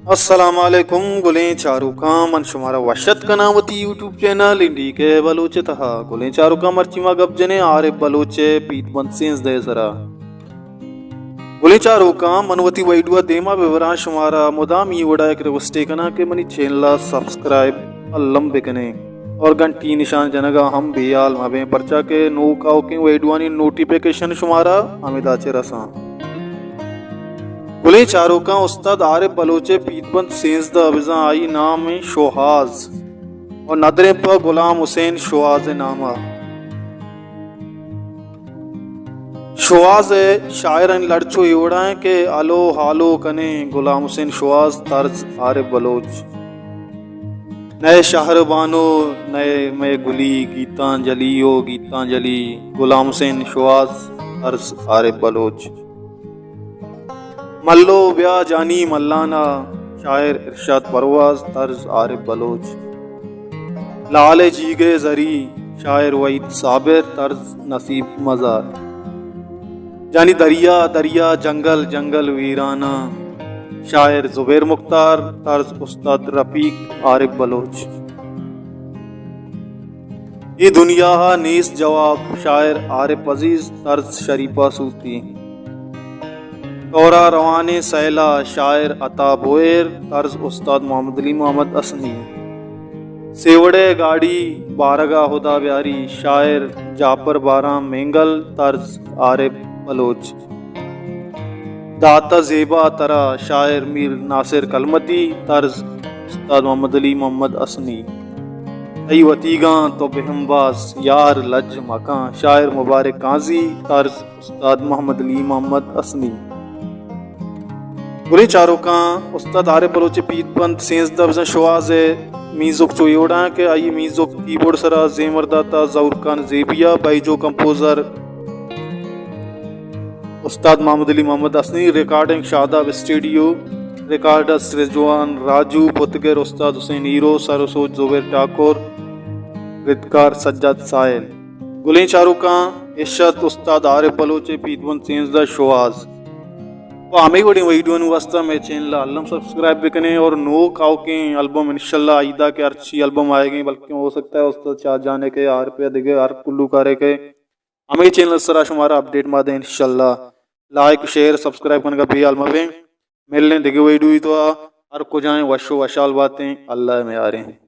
अस्सलामुअलैकुम गुलें चारुका मन शुमारा वशत कनावती YouTube channel इंडी के बलोचे तहा गुलें चारुका मर्चिमा गबजने आरे बलोचे पीत बंद सेंस दे सरा गुलें चारुका मनवती वैडुआ देमा विवरा शुमारा मुदाम ये वड़ा एक रवस्टे कना के money channel subscribe Allam bakanae और घंटी निशान जनगा हम बेयाल मबे परचा के नो काओ के वैडुआनी नोटिफिकेशन शुमारा अमिदा चे रसा गुले चारों का उस्ताद आरिफ बलोचे पीतबंद सेंसदा अबिजा आई नाम शोहाज और नदरे पर गुलाम हुसैन शोहाज नामा शोहाज शायर लड़चो योड़ा है के अलो हालो कने गुलाम हुसैन शोहाज तर्ज आरिफ बलोच नए शहर बानो नए मैं गुली गीतांजलि ओ गीतांजलि गुलाम हुसैन शोहाज तर्ज आरिफ बलोच मल्लो ब्या जानी मल्लाना शायर इरशाद परवाज तर्ज आरिफ बलोच लाले जीगे जरी शायर वहीद साबिर तर्ज नसीब मजार जानी दरिया दरिया जंगल जंगल वीराना शायर जुबैर मुख्तार तर्ज उस्ताद रफीक आरिफ बलोच ये दुनिया नीस जवाब शायर आरिफ अजीज तर्ज शरीफा सूती कौरा रवाने सैला शायर अता बोएर तर्ज उस्ताद मोहम्मद अली मोहम्मद असनी सेवड़े गाड़ी बारगा हुदा ब्यारी शायर जापर बारा मेंगल तर्ज आरिफ बलोच दाता जेबा तरा शायर मीर नासिर कलमती तर्ज उस्ताद मोहम्मद अली मोहम्मद असनी आई वतीगा तो बेहमबाज यार लज मका शायर मुबारक काजी तर्ज उस्ताद मोहम्मद अली मोहम्मद असनी गुले चारों का उस्ताद आरिफ बलोच पीतबंद सेंसदा बिजा शोआज मीजुक चोयोड़ा के आई मीजुक कीबोर्ड सरा जेमरदाता जौरकान जेबिया बाईजो composer Ustad Mohammad Ali Mohammad Asni recording Shadab studio recorders Rizwan Raju पुतगर उस्ताद हुसैन हीरो सरसोज जुबैर ठाकुर रिदकार सज्जाद साहिल गुले चारों का इशत उस्ताद आरिफ बलोच पीतबंद सेंसदा शोआज तो हमें बड़ी वीडियो वास्ता मैं चैनल अल्लम सब्सक्राइब भी करें और नो काओ के एल्बम इंशाल्लाह आइदा के अच्छी एल्बम आएगी बल्कि हो सकता है उस्ताद चाह जाने के आर पे देखे आर कुल्लू करे के हमें चैनल सरा हमारा अपडेट मादे इंशाल्लाह लाइक शेयर सब्सक्राइब करने का भी आलमा मिलने देखे वीडियो तो आर को जाए वशो वशाल बातें अल्लाह में आ रहे हैं।